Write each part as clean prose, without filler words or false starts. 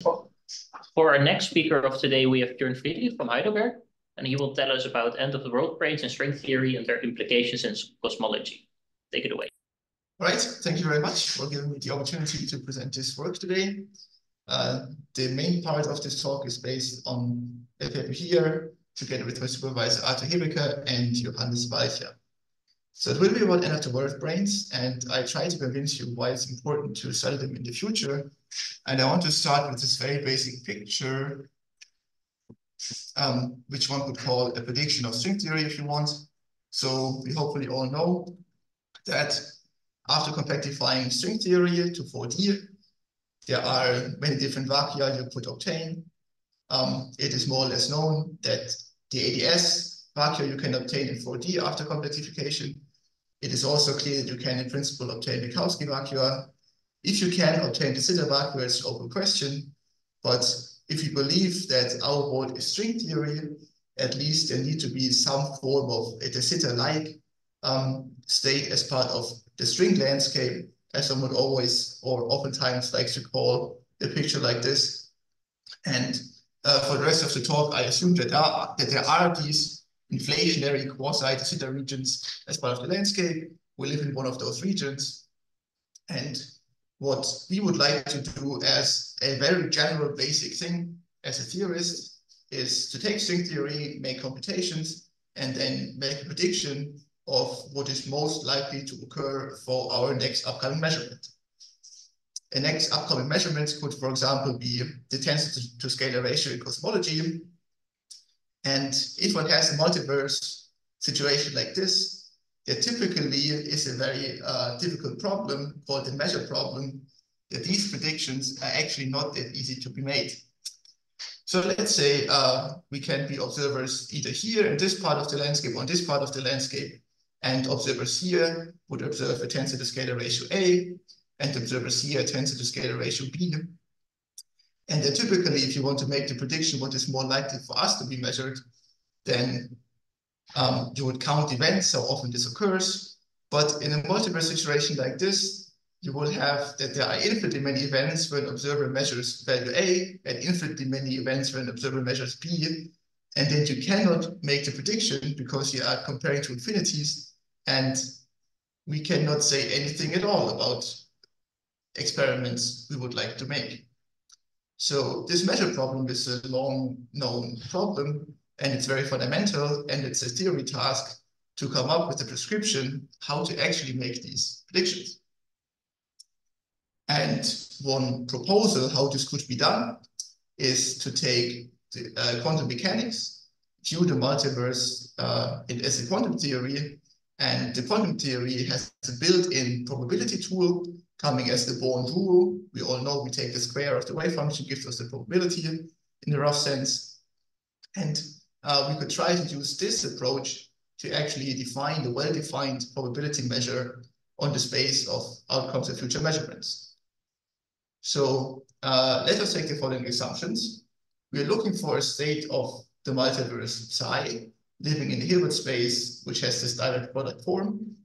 For our next speaker of today, we have Björn Friedrich from Heidelberg, and he will tell us about end-of-the-world branes and string theory and their implications in cosmology. Take it away. All right, thank you very much for giving me the opportunity to present this work today. The main part of this talk is based on a paper here, together with my supervisor Arthur Hebeker and Johannes Walcher. So it will be about end-of-the-world branes, and I try to convince you why it's important to study them in the future. And I want to start with this very basic picture, which one could call a prediction of string theory if you want. So we hopefully all know that after compactifying string theory to 4D, there are many different vacua you could obtain. It is more or less known that the ADS vacua you can obtain in 4D after compactification. It is also clear that you can, in principle, obtain Minkowski vacua. If you can obtain de Sitter vacua, it's an open question. But if you believe that our world is string theory, at least there need to be some form of a de Sitter-like state as part of the string landscape, as someone always or oftentimes likes to call a picture like this. And for the rest of the talk, I assume that there are these inflationary quasi-de Sitter regions as part of the landscape. We live in one of those regions. And what we would like to do as a very general basic thing as a theorist is to take string theory, make computations, and then make a prediction of what is most likely to occur for our next upcoming measurement. A next upcoming measurement could, for example, be the tensor to scalar ratio in cosmology. And if one has a multiverse situation like this, there typically is a very difficult problem called the measure problem, that these predictions are actually not that easy to be made. So let's say we can be observers either here in this part of the landscape or in this part of the landscape, and observers here would observe a tensor to scalar ratio A, and observers here a tensor to scalar ratio B. And then typically, if you want to make the prediction what is more likely for us to be measured, then you would count events, how often this occurs. But in a multiverse situation like this, you will have that there are infinitely many events when an observer measures value A, and infinitely many events when an observer measures B. And then you cannot make the prediction because you are comparing to infinities, and we cannot say anything at all about experiments we would like to make. So this measure problem is a long-known problem, and it's very fundamental, and it's a theory task to come up with a prescription how to actually make these predictions. And one proposal how this could be done is to take the quantum mechanics, view the multiverse as a quantum theory, and the quantum theory has a built-in probability tool coming as the Born rule. We all know we take the square of the wave function, gives us the probability in a rough sense. And we could try to use this approach to actually define the well-defined probability measure on the space of outcomes of future measurements. So let us take the following assumptions. We're looking for a state of the multiverse psi living in the Hilbert space, which has this direct product form.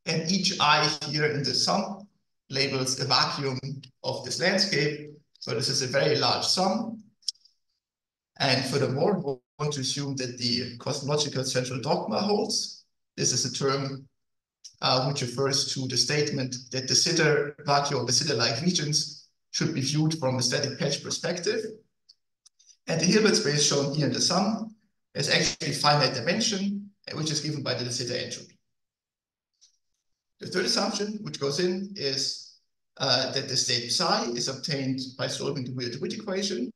And each I here in the sum labels a vacuum of this landscape. So this is a very large sum. And furthermore, we want to assume that the cosmological central dogma holds. This is a term which refers to the statement that the Sitter vacuum or the Sitter-like regions should be viewed from a static patch perspective. And the Hilbert space shown here in the sum is actually finite dimension, which is given by the de Sitter entropy. The third assumption, which goes in, is that the state psi is obtained by solving the Weir-DeWitt equation,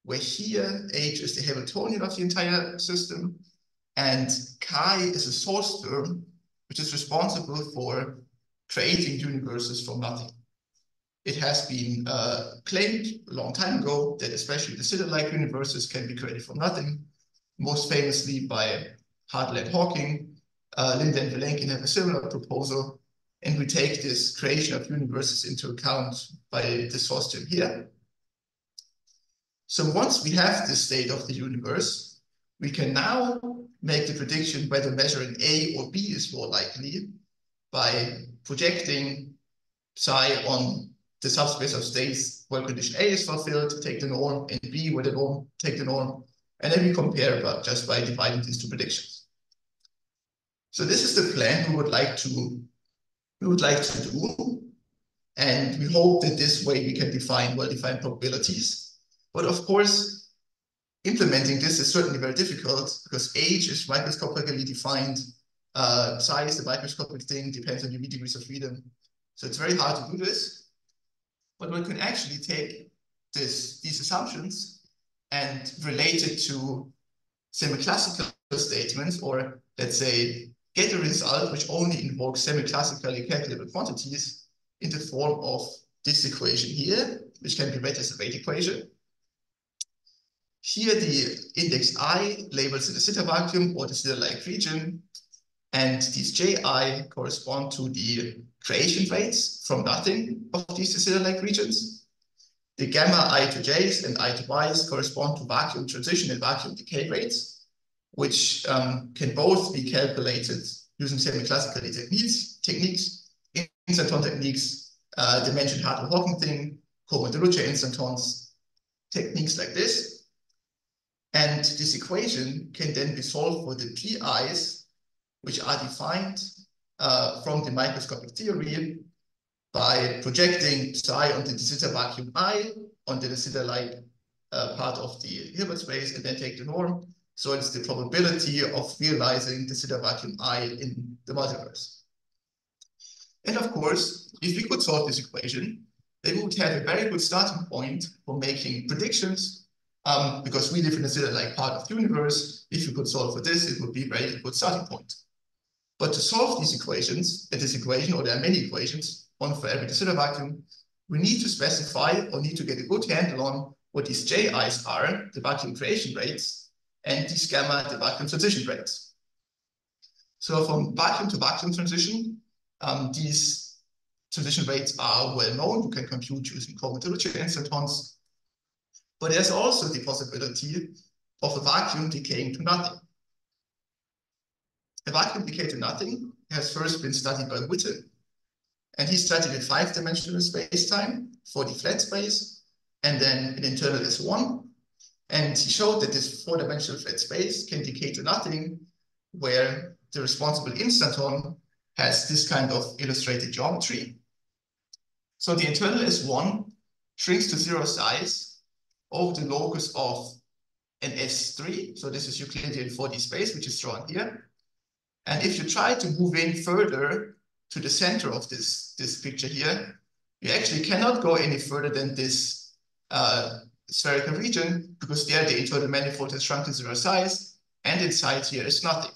where here H is the Hamiltonian of the entire system, and chi is a source term, which is responsible for creating universes from nothing. It has been claimed a long time ago that especially the Sitter-like universes can be created from nothing, most famously by Hartle and Hawking. Linde and Vilenkin have a similar proposal, and we take this creation of universes into account by the source term here. So once we have this state of the universe, we can now make the prediction whether measuring A or B is more likely by projecting psi on the subspace of states where condition A is fulfilled, take the norm, and B where the norm, take the norm, and then we compare just by dividing these two predictions. So this is the plan we would like to do, and we hope that this way we can define well-defined probabilities. But of course, implementing this is certainly very difficult because age is microscopically defined. Size, the microscopic thing, depends on UV degrees of freedom. So it's very hard to do this. But one can actually take these assumptions and relate it to semi-classical statements, or let's say, get a result which only invokes semi-classically calculable quantities in the form of this equation here, which can be read as a rate equation. Here, the index I labels in the zeta vacuum or the zeta-like region, and these Ji correspond to the creation rates from nothing of these zeta-like regions. The gamma I to j's and I to y's correspond to vacuum transition and vacuum decay rates, which can both be calculated using semi-classical techniques, instanton techniques, dimension Hartle-Hawking thing, Cohen-Deluccia instantons, techniques like this. And this equation can then be solved for the PIs, which are defined from the microscopic theory by projecting psi onto the zeta vacuum I, onto the zeta-like part of the Hilbert space, and then take the norm. So it's the probability of realizing the zeta vacuum I in the multiverse. And of course, if we could solve this equation, then we would have a very good starting point for making predictions, because we live in a zeta-like part of the universe. If we could solve for this, it would be a very good starting point. But to solve these equations, this equation, or there are many equations, one for every zeta vacuum, we need to specify or need to get a good handle on what these Ji's are, the vacuum creation rates, and these gamma, the vacuum transition rates. So from vacuum to vacuum transition, these transition rates are well known. You can compute using Cohen-Deluccia instantons. But there's also the possibility of a vacuum decaying to nothing. A vacuum decay to nothing has first been studied by Witten, and he studied a 5-dimensional space-time for the flat space, and then an internal S1. And he showed that this 4-dimensional flat space can decay to nothing, where the responsible instanton has this kind of illustrated geometry. So the internal S1 shrinks to 0 size over the locus of an S3. So this is Euclidean 4D space, which is drawn here. And if you try to move in further to the center of this picture here, you actually cannot go any further than this spherical region, because there the internal manifold has shrunk to 0 size, and inside here is nothing.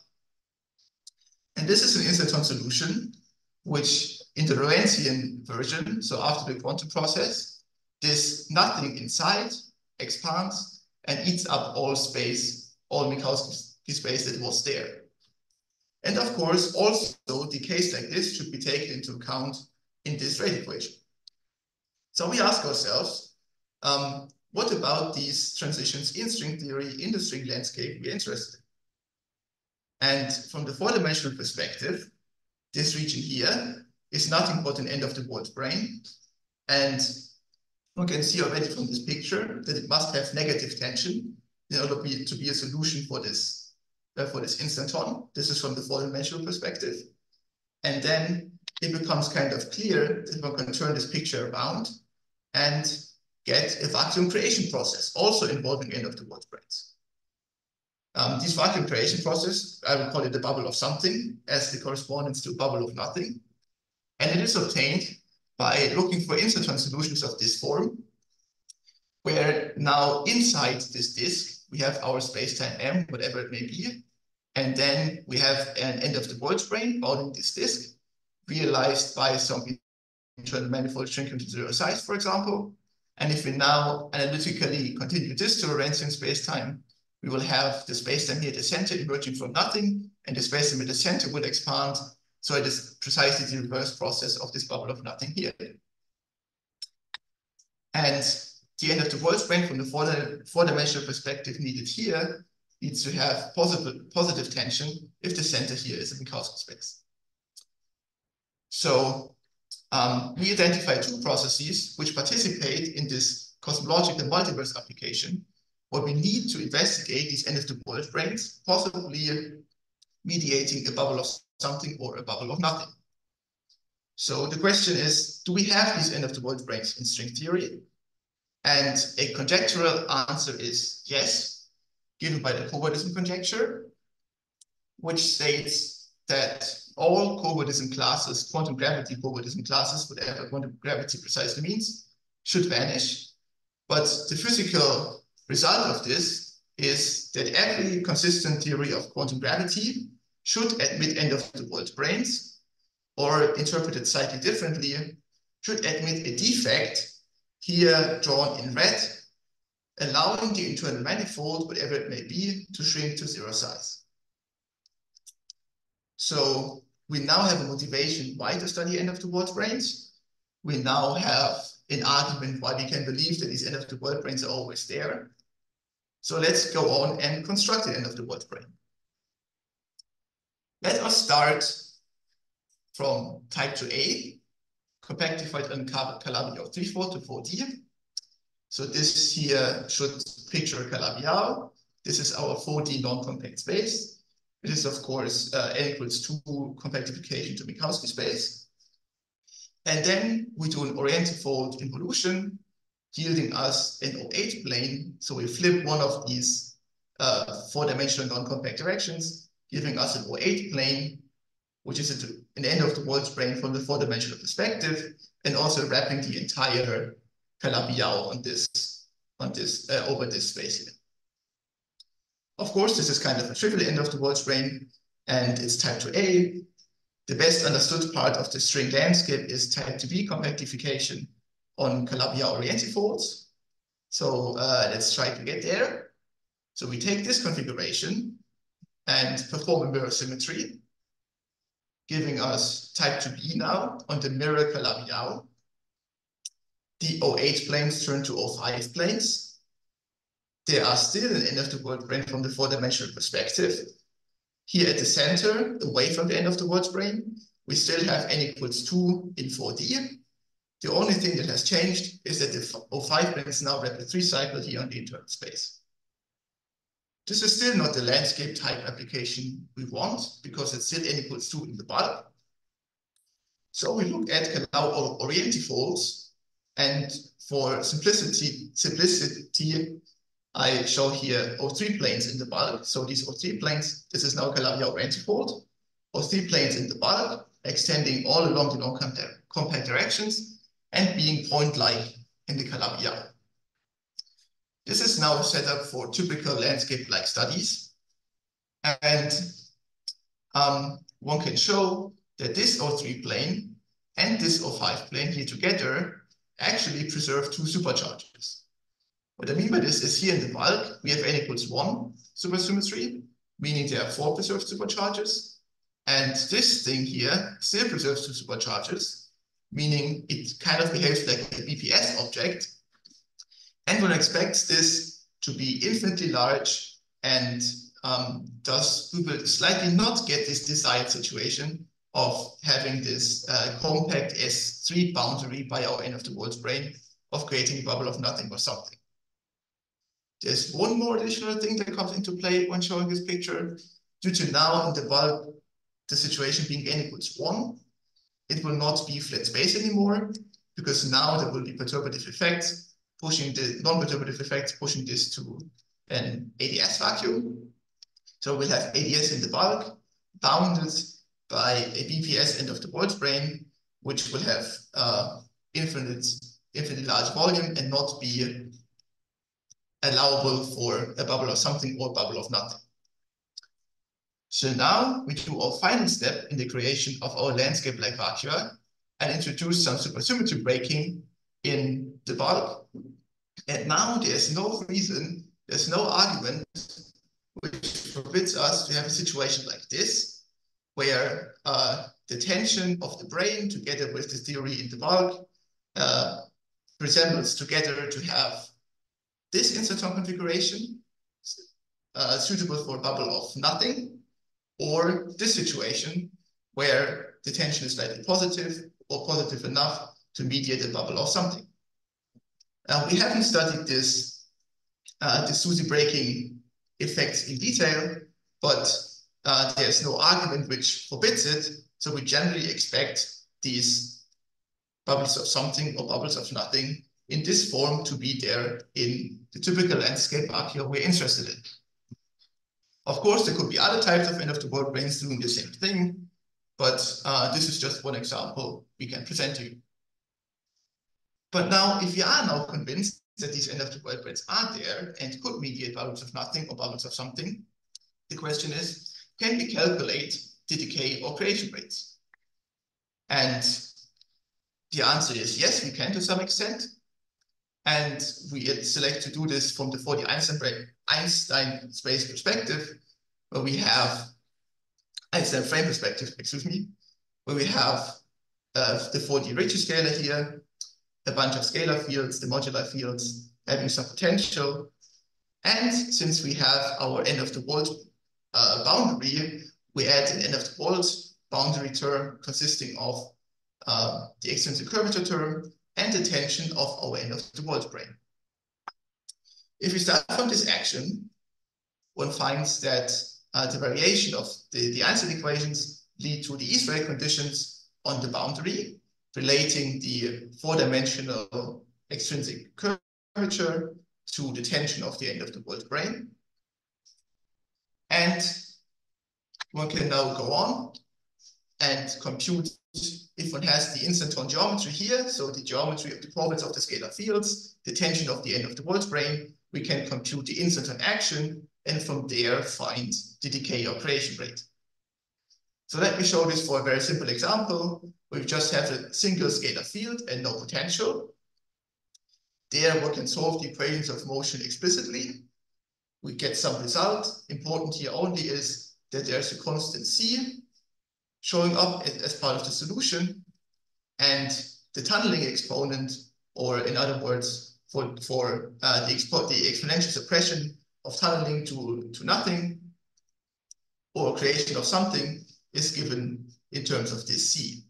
And this is an instanton solution, which in the Lorentzian version, so after the quantum process, this nothing inside expands and eats up all space, all Minkowski space that was there. And of course, also decays like this should be taken into account in this rate equation. So we ask ourselves, what about these transitions in string theory, in the string landscape we're interested in? And from the 4-dimensional perspective, this region here is nothing but an end of the world brane. And you can see already from this picture that it must have negative tension in order to be a solution for this instanton. This is from the 4-dimensional perspective. And then it becomes kind of clear that one can turn this picture around and get a vacuum creation process, also involving end of the world branes. This vacuum creation process, I would call it the bubble of something, as the correspondence to a bubble of nothing. And it is obtained by looking for instanton solutions of this form, where now inside this disk, we have our space-time M, whatever it may be. And then we have an end of the world brane bounding this disk, realized by some internal manifold shrinking to 0 size, for example. And if we now analytically continue this to Lorentzian space-time, we will have the space-time here at the center emerging from nothing, and the space-time at the center will expand. So it is precisely the reverse process of this bubble of nothing here. And the end of the world brane from the 4-dimensional perspective needed here needs to have positive tension if the center here is a Minkowski space. So we identify two processes which participate in this cosmological multiverse application, where we need to investigate these end-of-the-world branes, possibly mediating a bubble of something or a bubble of nothing. So the question is, do we have these end-of-the-world branes in string theory? And a conjectural answer is yes, given by the covariism conjecture, which states that all covariism classes, quantum gravity covariism classes, whatever quantum gravity precisely means, should vanish. But the physical result of this is that every consistent theory of quantum gravity should admit end-of-the-world branes, or interpreted slightly differently, should admit a defect, here drawn in red, allowing the internal manifold, whatever it may be, to shrink to zero size. So we now have a motivation why to study end-of-the-world branes. We now have an argument why we can believe that these end-of-the-world branes are always there. So let's go on and construct an end-of-the-world brane. Let us start from type 2A, compactified on Calabi-Yau 3-fold to 4D. So this here should picture Calabi-Yau. This is our 4D non-compact space. It is, of course, n equals 2 compactification to Minkowski space. And then we do an orientifold involution, yielding us an O8 plane. So we flip one of these 4-dimensional non-compact directions, giving us an O8 plane, which is an end-of-the-world brane from the 4-dimensional perspective, and also wrapping the entire Calabi-Yau on this over this space here. Of course, this is kind of a trivial end-of-the-world brane, and it's type 2A. The best understood part of the string landscape is type 2B compactification on Calabi-Yau orientifolds. So let's try to get there. So we take this configuration and perform a mirror symmetry, giving us type 2B now on the mirror Calabi-Yau. The O8 planes turn to O5 planes. There are still an end-of-the-world brane from the 4-dimensional perspective. Here at the center, away from the end-of-the-world brane, we still have n equals 2 in 4D. The only thing that has changed is that the O5 planes now wrap a 3-cycle here on the internal space. This is still not the landscape type application we want, because it's still n equals 2 in the bulk. So we look at Calabi-Yau orientifolds, and for simplicity, I show here O3 planes in the bulk. So these O3 planes, this is now Calabi-Yau orientifold. O3 planes in the bulk, extending all along the non-compact directions and being point-like in the Calabi-Yau. This is now a setup for typical landscape-like studies. And one can show that this O3 plane and this O5 plane here together actually preserve 2 supercharges. What I mean by this is here in the bulk, we have n equals 1 supersymmetry, meaning there are 4 preserved supercharges. And this thing here still preserves 2 supercharges, meaning it kind of behaves like a BPS object. And one expects this to be infinitely large, and thus we will slightly not get this desired situation of having this compact S3 boundary by our end-of-the-world brane of creating a bubble of nothing or something. There's one more additional thing that comes into play when showing this picture. Due to now in the bulk, the situation being n equals 1, it will not be flat space anymore, because now there will be perturbative effects, pushing the non-perturbative effects, pushing this to an ADS vacuum. So we'll have ADS in the bulk, bounded by a BPS end-of-the-world brane, which will have infinitely large volume and not be allowable for a bubble of something or bubble of nothing. So now we do our final step in the creation of our landscape-like vacua and introduce some supersymmetry breaking in the bulk. And now there's no reason, there's no argument which forbids us to have a situation like this, where the tension of the brane together with the theory in the bulk resembles together to have this incerton configuration suitable for a bubble of nothing, or this situation where the tension is slightly positive, or positive enough to mediate a bubble of something. We haven't studied this SUSY breaking effects in detail, but there's no argument which forbids it. So we generally expect these bubbles of something or bubbles of nothing in this form to be there in the typical landscape archaea we're interested in. Of course, there could be other types of end-of-the-world branes doing the same thing, but this is just one example we can present to you. But now, if you are now convinced that these end-of-the-world branes are there and could mediate bubbles of nothing or bubbles of something, the question is, can we calculate the decay or creation rates? And the answer is yes, we can to some extent. And we select to do this from for the Einstein space perspective, where we have Einstein frame perspective, excuse me, where we have the 4D Ricci scalar here, a bunch of scalar fields, the modular fields having some potential. And since we have our end-of-the-world boundary, we add an end-of-the-world boundary term consisting of the extrinsic curvature term and the tension of our end-of-the-world brane. If we start from this action, one finds that the variation of the Einstein equations lead to the Israel conditions on the boundary, relating the four-dimensional extrinsic curvature to the tension of the end-of-the-world brane. And one can now go on and compute, if one has the instanton geometry here, so the geometry of the properties of the scalar fields, the tension of the end-of-the-world brane, we can compute the instanton action, and from there find the decay or creation rate. So let me show this for a very simple example. We just have a single scalar field and no potential. There we can solve the equations of motion explicitly. We get some result. Important here only is that there's a constant c showing up as part of the solution, and the tunneling exponent, or in other words, for the exponential suppression of tunneling to nothing, or creation of something, is given in terms of this c.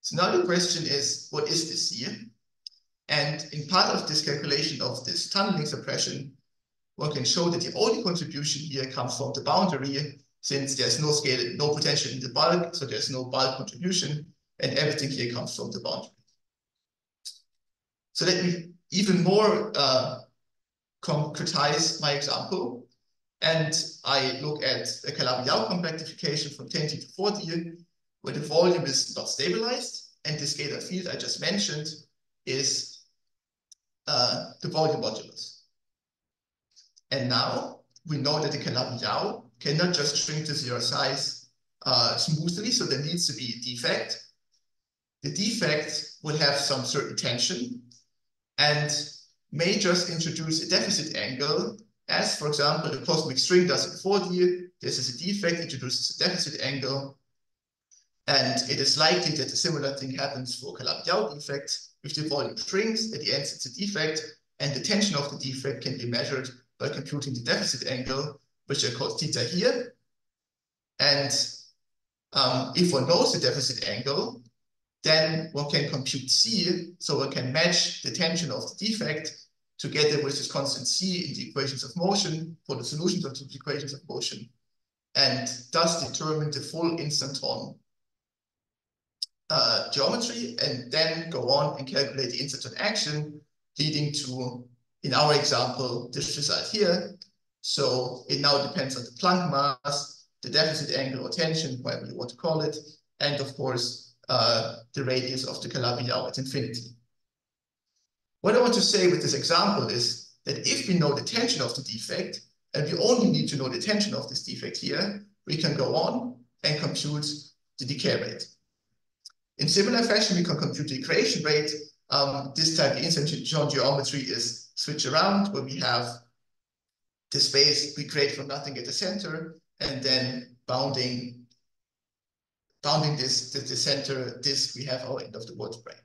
So now the question is, what is this c? And in part of this calculation of this tunneling suppression, one can show that the only contribution here comes from the boundary, since there's no scale, no potential in the bulk, so there's no bulk contribution, and everything here comes from the boundary. So let me even more concretize my example, and I look at a Calabi-Yau compactification from 10T to 40, where the volume is not stabilized, and the scalar field I just mentioned is the volume modulus. And now we know that the Calabi-Yau cannot just shrink to zero size smoothly, so there needs to be a defect. The defect will have some certain tension and may just introduce a deficit angle, as, for example, the cosmic string does in 4D. This is a defect, introduces a deficit angle, and it is likely that a similar thing happens for Calabi-Yau defect. If the volume shrinks, at the end it's a defect, and the tension of the defect can be measured by computing the deficit angle, which I call theta here. And if one knows the deficit angle, then one can compute c, so one can match the tension of the defect together with this constant c in the equations of motion for the solutions of the equations of motion, and thus determine the full instanton geometry, and then go on and calculate the instanton action, leading to, in our example, this result here. So it now depends on the Planck mass, the deficit angle or tension, whatever you want to call it, and of course, the radius of the Calabi-Yau at infinity. What I want to say with this example is that if we know the tension of the defect, and we only need to know the tension of this defect here, we can go on and compute the decay rate. In similar fashion, we can compute the creation rate. This time, the instanton geometry is switched around, where we have the space we create from nothing at the center, and then bounding this, the center disk, we have our end-of-the-world brane.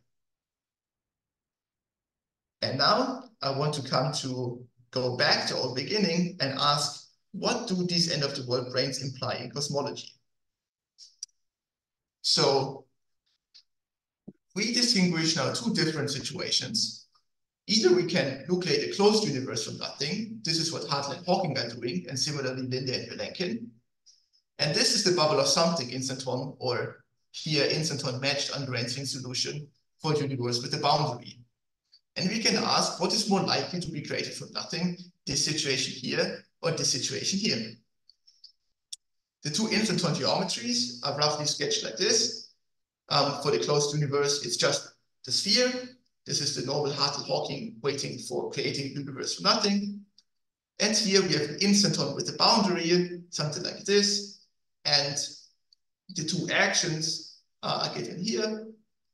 And now I want to go back to our beginning and ask, what do these end-of-the-world branes imply in cosmology? So we distinguish now two different situations. Either we can nucleate a closed universe from nothing. This is what Hartle and Hawking are doing, and similarly Linde and Vilenkin. And this is the bubble of something instanton, or here instanton matched unbrancing solution for a universe with a boundary. And we can ask what is more likely to be created from nothing, this situation here or this situation here. The two instanton geometries are roughly sketched like this. For the closed universe, it's just the sphere. This is the normal Hartle-Hawking waiting for creating a universe from nothing. And here we have an instanton with a boundary, something like this. And the two actions are given here.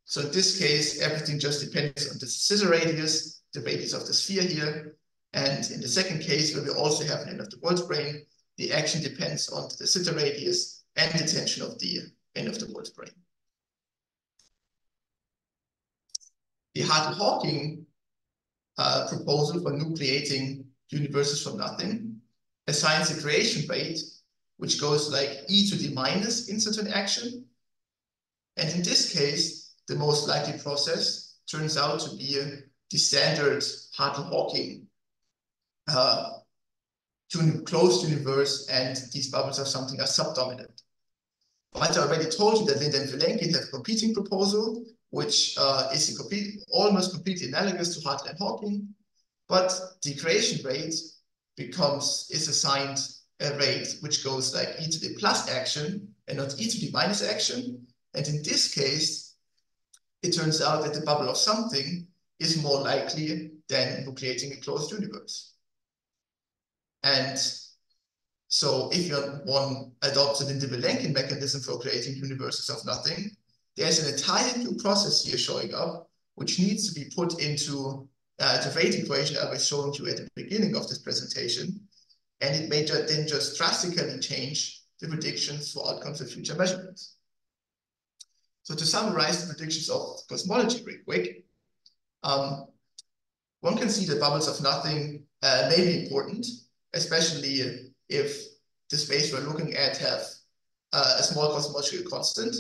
So in this case, everything just depends on the scissor radius, the radius of the sphere here. And in the second case, where we also have an end of the world brane, the action depends on the scissor radius and the tension of the end of the world brane. The Hartle-Hawking proposal for nucleating universes from nothing assigns a creation rate, which goes like e to the minus instanton action. And in this case, the most likely process turns out to be the standard Hartle-Hawking closed universe, and these bubbles of something are subdominant. But I already told you that Linde and Vilenkin have a competing proposal, which is almost completely analogous to Hartle and Hawking, but the creation rate is assigned a rate which goes like e to the plus action and not e to the minus action. And in this case, it turns out that the bubble of something is more likely than nucleating a closed universe. And so if one adopts an Linde-Vilenkin mechanism for creating universes of nothing, there's an entire new process here showing up, which needs to be put into the rate equation I was showing you at the beginning of this presentation. And it may then just drastically change the predictions for outcomes of future measurements. So to summarize the predictions of cosmology real quick, one can see that bubbles of nothing may be important, especially if the space we're looking at have a small cosmological constant.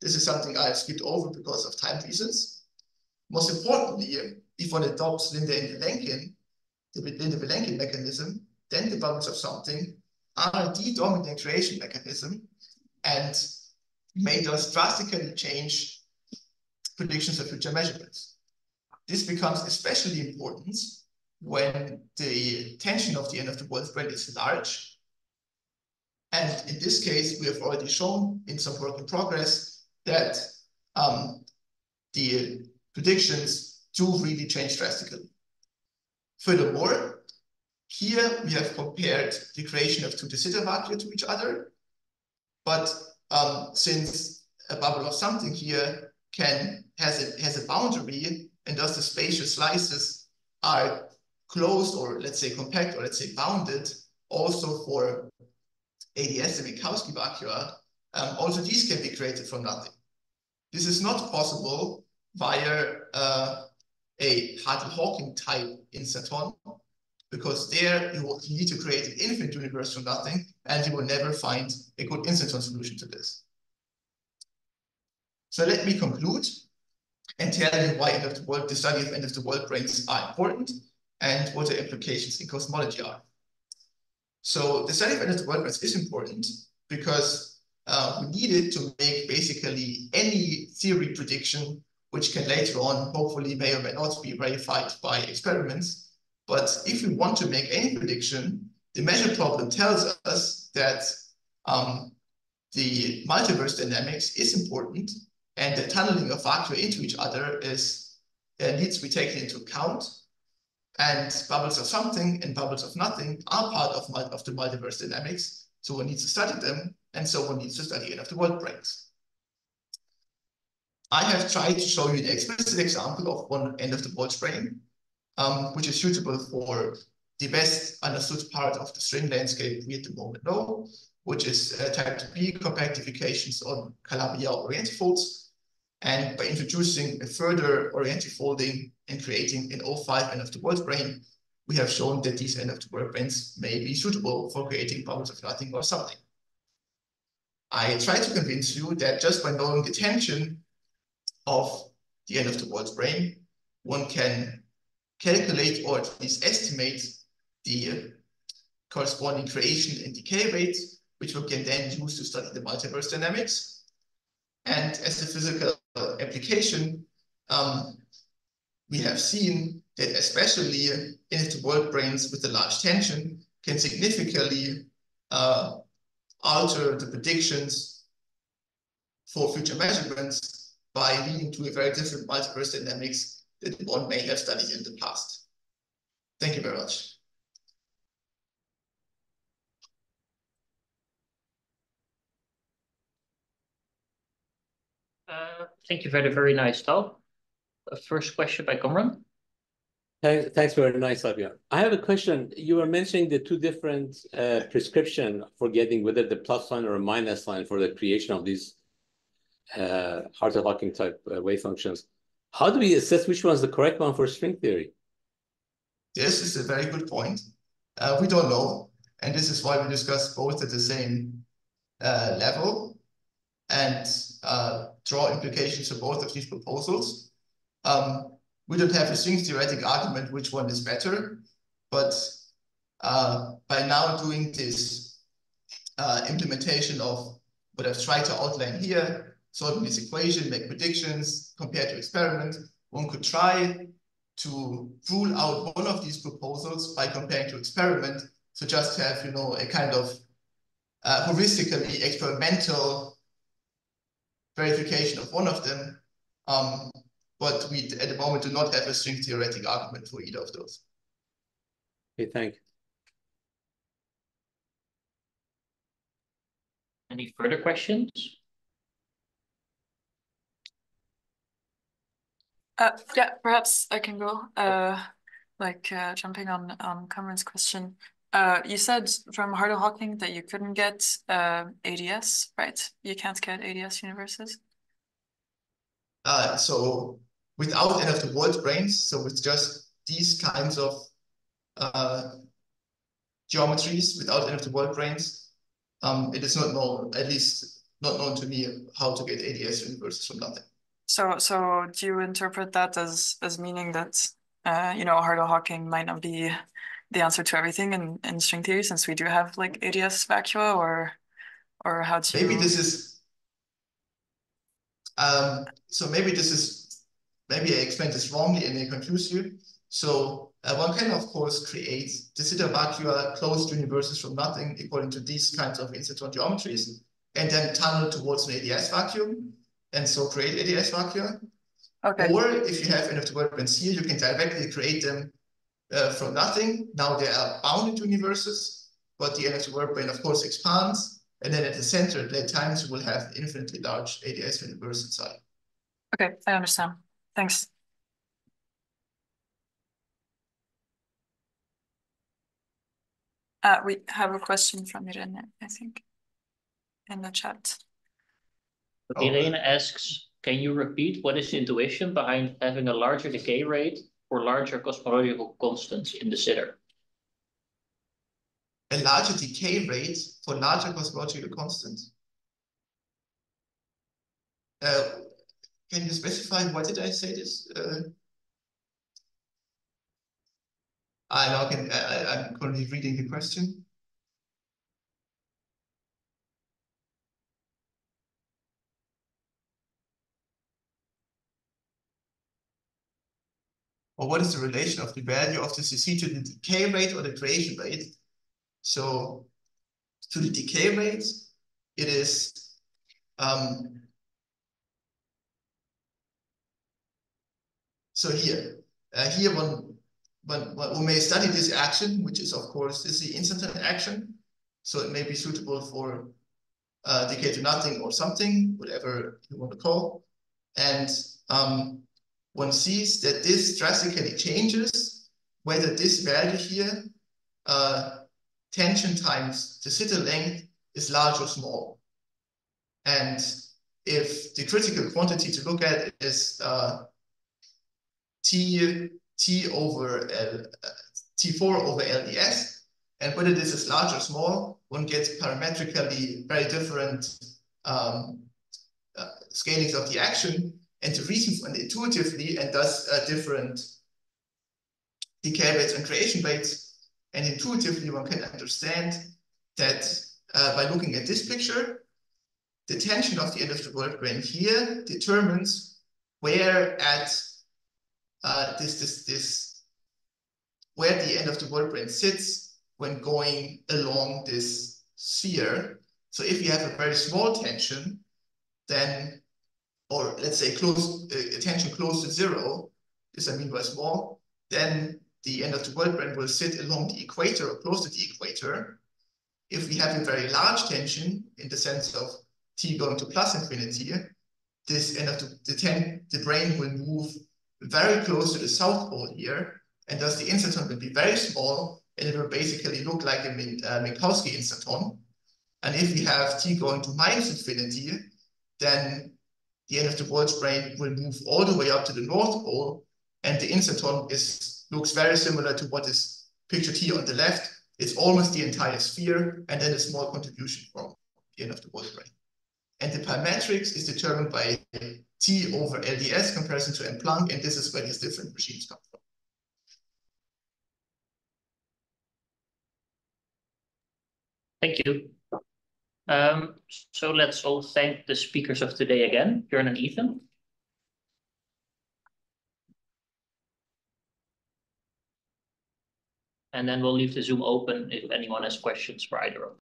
This is something I've skipped over because of time reasons. Most importantly, if one adopts Linde and Vilenkin, the Linde-Vilenkin mechanism, then the bubbles of something are the dominant creation mechanism and may thus drastically change predictions of future measurements. This becomes especially important when the tension of the end of the world brane is large. And in this case, we have already shown in some work in progress that the predictions do really change drastically. Furthermore, here we have compared the creation of two de Sitter vacua to each other. But since a bubble of something here has a boundary, and thus the spatial slices are closed, or let's say compact, or let's say bounded, also for ADS and Minkowski vacua, also these can be created from nothing. This is not possible via a Hartle-Hawking type instanton, because there you need to create an infinite universe from nothing, and you will never find a good instanton solution to this. So let me conclude and tell you why the study of end of the world branes are important and what the implications in cosmology are. So the study of end of the world branes is important because we needed to make basically any theory prediction, which can later on hopefully may or may not be verified by experiments. But if we want to make any prediction, the measure problem tells us that the multiverse dynamics is important, and the tunneling of vacua into each other needs to be taken into account. And bubbles of something and bubbles of nothing are part of the multiverse dynamics. So one needs to study them, and so one needs to study end of the world branes. I have tried to show you an explicit example of one end of the world brane, which is suitable for the best understood part of the string landscape we at the moment know, which is type 2B compactifications on Calabi-Yau orientifolds. And by introducing a further orientifolding and creating an O5 end of the world brane, we have shown that these end of the world branes may be suitable for creating bubbles of nothing or something. I try to convince you that just by knowing the tension of the end of the world brane, one can calculate or at least estimate the corresponding creation and decay rates, which we can then use to study the multiverse dynamics. And as a physical application, we have seen that especially end-of-the-world branes with a large tension can significantly alter the predictions for future measurements by leading to a very different multiverse dynamics that one may have studied in the past. Thank you very much. Thank you for the very nice talk. First question by Cameron. Thanks, very nice of you. I have a question. You were mentioning the two different prescription for getting whether the plus sign or a minus sign for the creation of these Hartle-Hawking type wave functions. How do we assess which one is the correct one for string theory? This is a very good point. We don't know. And this is why we discuss both at the same level and draw implications for both of these proposals. We don't have a string theoretic argument which one is better, but by now doing this implementation of what I've tried to outline here, solving this equation, make predictions, compare to experiment, one could try to rule out one of these proposals by comparing to experiment. So just to have, a kind of heuristically experimental verification of one of them. But we, at the moment, do not have a string theoretic argument for either of those. Okay, thank you. Any further questions? Yeah, perhaps I can go. Jumping on Cameron's question. You said from Hartle-Hawking that you couldn't get ADS, right? You can't get ADS universes. So without end of the world branes, so with just these kinds of geometries, without end of the world branes, it is not known, at least not known to me, how to get ADS universes from nothing. So do you interpret that as meaning that Hartle-Hawking might not be the answer to everything in string theory, since we do have like ADS vacua, or how do you... Maybe this is maybe I explained this wrongly and I confuse you. So one can, of course, create de Sitter vacua closed universes from nothing according to these kinds of instanton geometries, and then tunnel towards an ADS vacuum, and so create ADS vacua. Okay. Or if you have end of the world branes here, you can directly create them from nothing. Now they are bounded universes, but the end of the world brane, of course, expands. And then at the center, at that times, you will have infinitely large ADS universe inside. Okay, I understand. Thanks. We have a question from Irene, I think, in the chat. Irene asks, can you repeat what is the intuition behind having a larger decay rate for larger cosmological constants in de Sitter? A larger decay rate for larger cosmological constants? Can you specify what did I say this? I'm currently reading the question. Or what is the relation of the value of the CC to the decay rate or the creation rate? So to the decay rate, it is so here one may study this action, which is, of course, is the instanton action. So it may be suitable for decay to nothing or something, whatever you want to call. And one sees that this drastically changes whether this value here, tension times the Sitter length, is large or small. And if the critical quantity to look at is T4 over LDS, and whether this is large or small, one gets parametrically very different scalings of the action. And the reason, and intuitively, and thus different decay rates and creation rates, and intuitively one can understand that by looking at this picture, the tension of the end of the world brane here determines where at where the end of the world brane sits when going along this sphere. So if you have a very small tension, then, or let's say a tension close to zero, this I mean by small, then the end of the world brane will sit along the equator or close to the equator. If we have a very large tension in the sense of t going to plus infinity, this end of the brane will move very close to the south pole here, and thus the instanton will be very small, and it will basically look like a Minkowski instanton. And if we have t going to minus infinity, then the end of the world brane will move all the way up to the north pole, and the instanton looks very similar to what is pictured here on the left. It's almost the entire sphere, and then a small contribution from the end of the world brane. And the pi matrix is determined by T over LDS comparison to M Planck, and this is where these different regimes come from. Thank you. So let's all thank the speakers of today again, Björn and Ethan. And then we'll leave the Zoom open if anyone has questions for either of them.